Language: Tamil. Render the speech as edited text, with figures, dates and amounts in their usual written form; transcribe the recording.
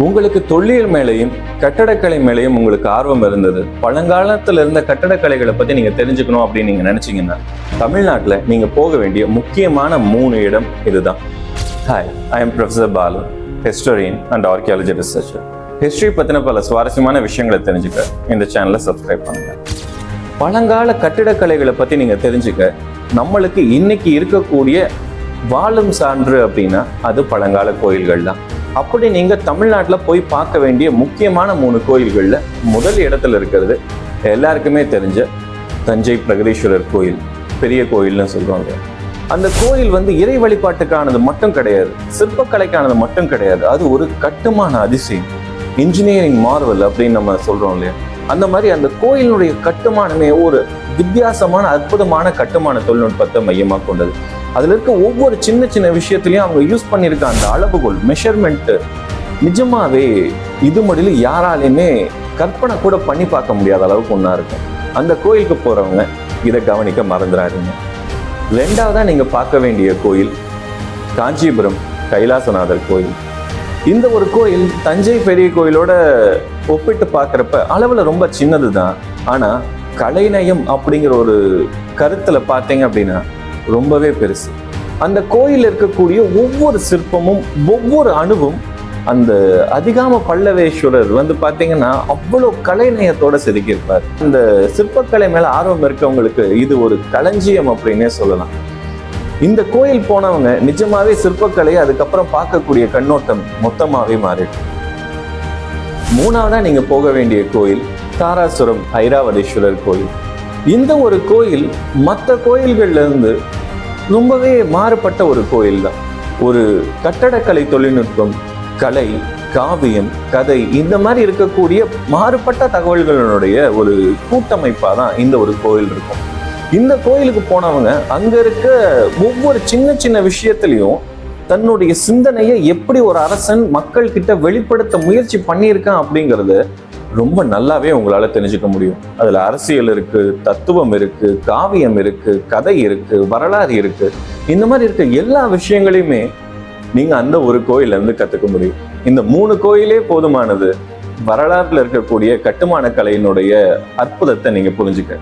உங்களுக்கு தொல்லியல் மேலையும் கட்டடக்கலை மேலையும் உங்களுக்கு ஆர்வம் இருந்தது, பழங்காலத்துல இருந்த கட்டடக்கலைகளை பத்தி நீங்க தெரிஞ்சுக்கணும் அப்படின்னு நீங்க நினைச்சீங்கன்னா தமிழ்நாட்டுல நீங்க போக வேண்டிய முக்கியமான 3 இடம் இதுதான். Hi, I am professor Balu, historian and archaeology researcher. History பத்தின பல சுவாரஸ்யமான விஷயங்களை தெரிஞ்சுக்க இந்த சேனலை சப்ஸ்கிரைப் பண்ணுங்க. பழங்கால கட்டிடக்கலைகளை பத்தி நீங்க தெரிஞ்சுக்க நம்மளுக்கு இன்னைக்கு இருக்கக்கூடிய வாழும் சான்று அப்படின்னா அது பழங்கால கோயில்கள் தான். அப்படி நீங்க தமிழ்நாட்டில் போய் பார்க்க வேண்டிய முக்கியமான 3 கோயில்கள்ல முதல் இடத்துல இருக்கிறது எல்லாருக்குமே தெரிஞ்ச தஞ்சை பிரகதீஸ்வரர் கோயில், பெரிய கோயில்னு சொல்லுவாங்க. அந்த கோயில் இறை வழிபாட்டுக்கானது மட்டும் கிடையாது, சிற்பக்கலைக்கானது மட்டும் கிடையாது, அது ஒரு கட்டுமான அதிசயம், இன்ஜினியரிங் மார்வல் அப்படின்னு நம்ம சொல்றோம் இல்லையா. அந்த மாதிரி அந்த கோயிலுடைய கட்டுமானமே ஒரு வித்தியாசமான அற்புதமான கட்டுமான தொழில்நுட்பத்தை மையமாக கொண்டது. அதுல இருக்க ஒவ்வொரு சின்ன சின்ன விஷயத்திலையும் அவங்க யூஸ் பண்ணியிருக்க அந்த அளவுகோல், மெஷர்மெண்ட் நிஜமாவே இது முடியல யாராலையுமே கற்பனை கூட பண்ணி பார்க்க முடியாத அளவுக்கு ஒன்றா இருக்கும். அந்த கோயிலுக்கு போறவங்க இதை கவனிக்க மறந்துடாதீங்க. 2வதா நீங்க பார்க்க வேண்டிய கோயில் காஞ்சிபுரம் கைலாசநாதர் கோயில். இந்த ஒரு கோயில் தஞ்சை பெரிய கோயிலோட ஒப்பிட்டு பார்க்குறப்ப அளவில் ரொம்ப சின்னது தான். ஆனால் கலைநயம் அப்படிங்கிற ஒரு கருத்தில் பார்த்தீங்க அப்படின்னா ரொம்பவே பெருசு. அந்த கோயில் இருக்கக்கூடிய ஒவ்வொரு சிற்பமும் ஒவ்வொரு அணுவும் அந்த அதிகாம பல்லவேஸ்வரர் பார்த்தீங்கன்னா அவ்வளோ கலைநயத்தோட செதுக்கியிருப்பார். அந்த சிற்பக்கலை மேலே ஆர்வம் இருக்கவங்களுக்கு இது ஒரு களஞ்சியம் அப்படின்னே சொல்லலாம். இந்த கோயில் போனவங்க நிஜமாவே சிற்பக்கலையை அதுக்கப்புறம் பார்க்கக்கூடிய கண்ணோட்டம் மொத்தமாவே மாறிடும். 3வதா நீங்க போக வேண்டிய கோயில் தாராசுரம் ஐராவதீஸ்வரர் கோயில். இந்த ஒரு கோயில் மற்ற கோயில்கள்ல இருந்து ரொம்பவே மாறுபட்ட ஒரு கோயில் தான். ஒரு கட்டடக்கலை தொழில்நுட்பம், கலை, காவியம், கதை இந்த மாதிரி இருக்கக்கூடிய மாறுபட்ட தகவல்களுடைய ஒரு கூட்டமைப்பா தான் இந்த ஒரு கோயில் இருக்கும். இந்த கோயிலுக்கு போனவங்க அங்க இருக்க ஒவ்வொரு சின்ன சின்ன விஷயத்திலையும் தன்னுடைய சிந்தனையை எப்படி ஒரு அரசன் மக்கள் கிட்ட வெளிப்படுத்த முயற்சி பண்ணியிருக்கான் அப்படிங்கறது ரொம்ப நல்லாவே உங்களால தெரிஞ்சுக்க முடியும். அதுல அரசியல் இருக்கு, தத்துவம் இருக்கு, காவியம் இருக்கு, கதை இருக்கு, வரலாறு இருக்கு. இந்த மாதிரி இருக்க எல்லா விஷயங்களையுமே நீங்க அந்த ஒரு கோயில்ல இருந்து கத்துக்க முடியும். இந்த 3 கோயிலே போதுமானது வரலாறுல இருக்கக்கூடிய கட்டுமான கலையினுடைய அற்புதத்தை நீங்க புரிஞ்சுக்க.